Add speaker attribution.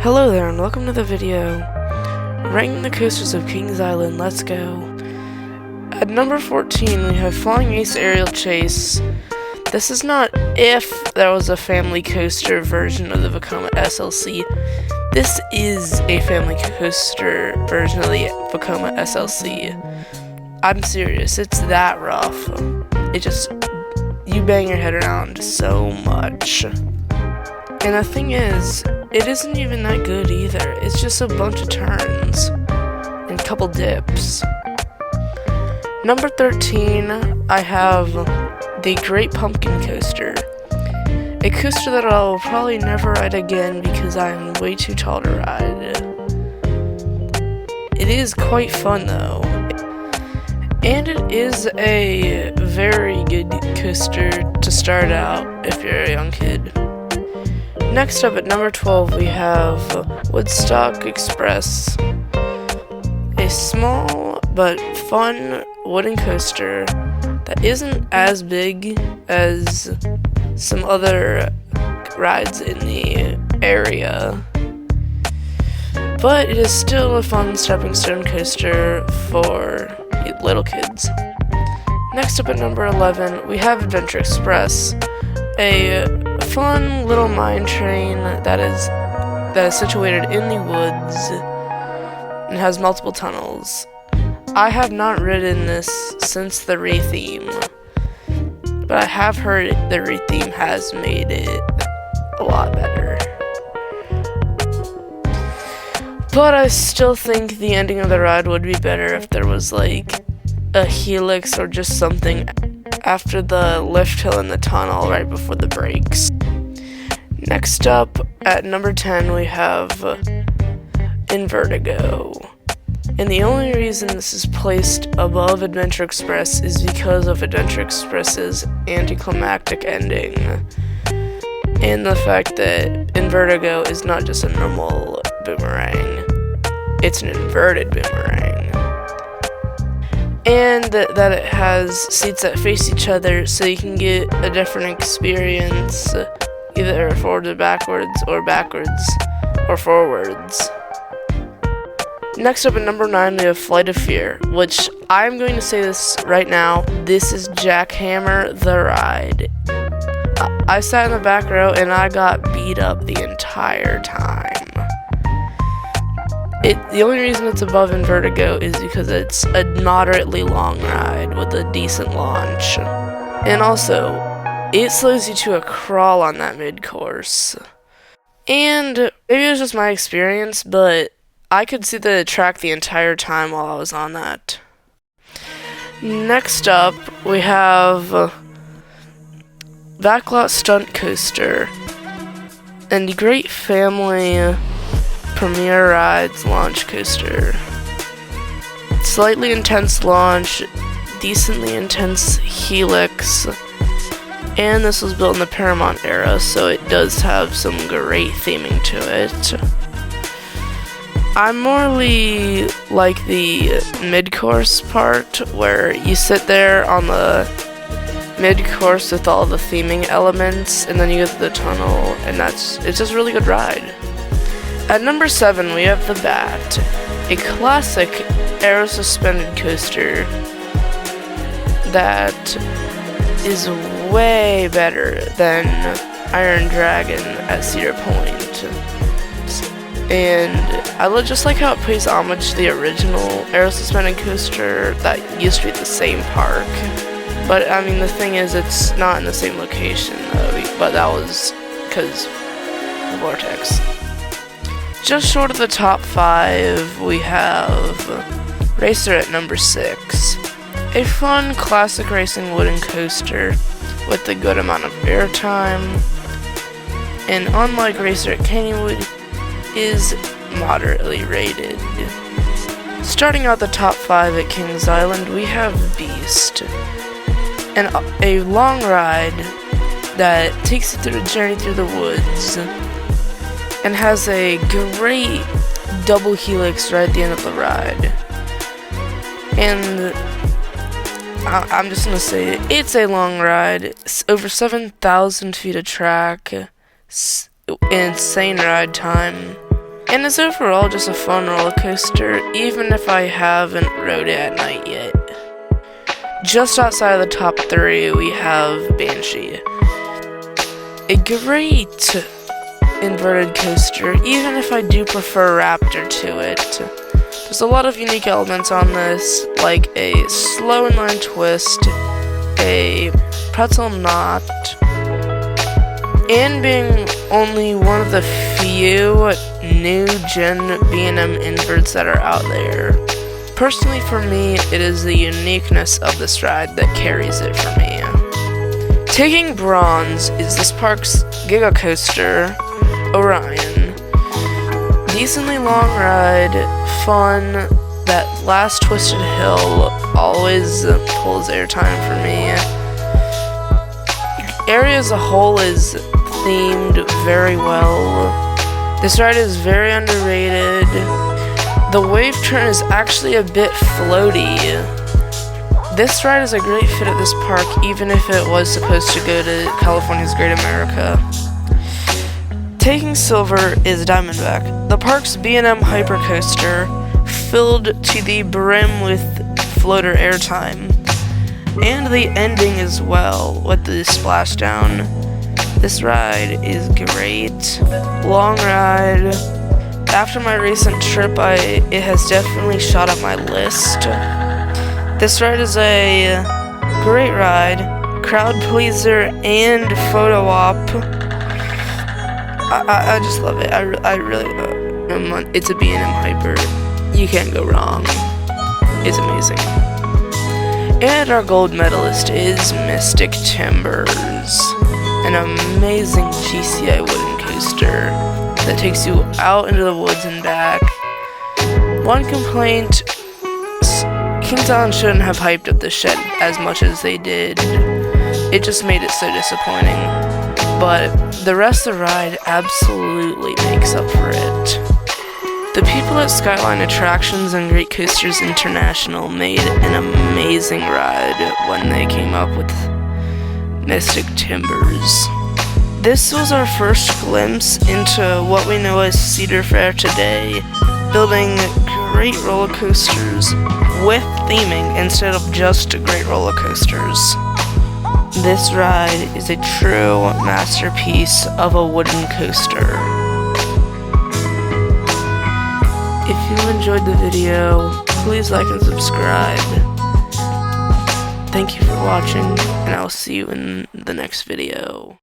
Speaker 1: Hello there and welcome to the video. Ranking the coasters of Kings Island, let's go. At number 14 we have Flying Ace Aerial Chase. This is not if there was a family coaster version of the Vekoma SLC. This is a family coaster version of the Vekoma SLC. I'm serious, it's that rough. You bang your head around so much. And the thing is, it isn't even that good either. It's just a bunch of turns and a couple dips. Number 13, I have the Great Pumpkin Coaster. A coaster that I'll probably never ride again because I'm way too tall to ride. It is quite fun though. And it is a very good coaster to start out if you're a young kid. Next up at number 12 we have Woodstock Express, a small but fun wooden coaster that isn't as big as some other rides in the area, but it is still a fun stepping stone coaster for little kids. Next up at number 11 we have Adventure Express, a fun little mine train that is situated in the woods and has multiple tunnels. I have not ridden this since the re-theme, but I have heard the re-theme has made it a lot better. But I still think the ending of the ride would be better if there was like a helix or just something after the lift hill in the tunnel right before the brakes. Next up at number 10 we have Invertigo. And the only reason this is placed above Adventure Express is because of Adventure Express's anticlimactic ending. And the fact that Invertigo is not just a normal boomerang, it's an inverted boomerang. And that it has seats that face each other so you can get a different experience, either forward or backwards or forwards. Next up at number 9 we have Flight of Fear, which I'm going to say this right now, this is jackhammer the ride. I sat in the back row and I got beat up the entire time. The only reason it's above Invertigo is because it's a moderately long ride with a decent launch. And also, it slows you to a crawl on that mid-course. And maybe it was just my experience, but I could see the track the entire time while I was on that. Next up, we have Backlot Stunt Coaster and the Great Family Premier Rides Launch Coaster. Slightly intense launch, decently intense helix, and this was built in the Paramount era, so it does have some great theming to it. I morely like the mid-course part, where you sit there on the mid-course with all the theming elements, and then you get to the tunnel, and it's just a really good ride. At number 7 we have the Bat, a classic aero-suspended coaster that is way better than Iron Dragon at Cedar Point. And I just like how it pays homage to the original aero-suspended coaster that used to be at the same park. But I mean, the thing is, it's not in the same location though, but that was because of Vortex. Just short of the top 5, we have Racer at number 6. A fun, classic racing wooden coaster with a good amount of airtime, and unlike Racer at Canyon is moderately rated. Starting out the top 5 at Kings Island, we have Beast, and a long ride that takes you through a journey through the woods, and has a great double helix right at the end of the ride. And I'm just gonna say it's a long ride. It's over 7,000 feet of track, insane ride time, and is overall just a fun roller coaster, even if I haven't rode it at night yet. Just outside of the top 3, we have Banshee. A great inverted coaster, even if I do prefer Raptor to it. There's a lot of unique elements on this, like a slow inline twist, a pretzel knot, and being only one of the few new gen B&M inverts that are out there. Personally for me, it is the uniqueness of this ride that carries it for me. Taking bronze is this park's Giga Coaster, Orion. Decently long ride, fun, that last twisted hill always pulls airtime for me. Area as a whole is themed very well. This ride is very underrated. The wave turn is actually a bit floaty. This ride is a great fit at this park, even if it was supposed to go to California's Great America. Taking silver is Diamondback, the park's B&M hypercoaster, filled to the brim with floater airtime. And the ending as well, with the splashdown. This ride is great. Long ride. After my recent trip, it has definitely shot up my list. This ride is a great ride, crowd pleaser, and photo op. I just love it. I really it's a B&M hyper. You can't go wrong. It's amazing. And our gold medalist is Mystic Timbers, an amazing GCI wooden coaster that takes you out into the woods and back. One complaint, Kings Island shouldn't have hyped up the shed as much as they did. It just made it so disappointing. But the rest of the ride absolutely makes up for it. The people at Skyline Attractions and Great Coasters International made an amazing ride when they came up with Mystic Timbers. This was our first glimpse into what we know as Cedar Fair today, building great roller coasters with theming instead of just great roller coasters. This ride is a true masterpiece of a wooden coaster. If you enjoyed the video, please like and subscribe. Thank you for watching, and I'll see you in the next video.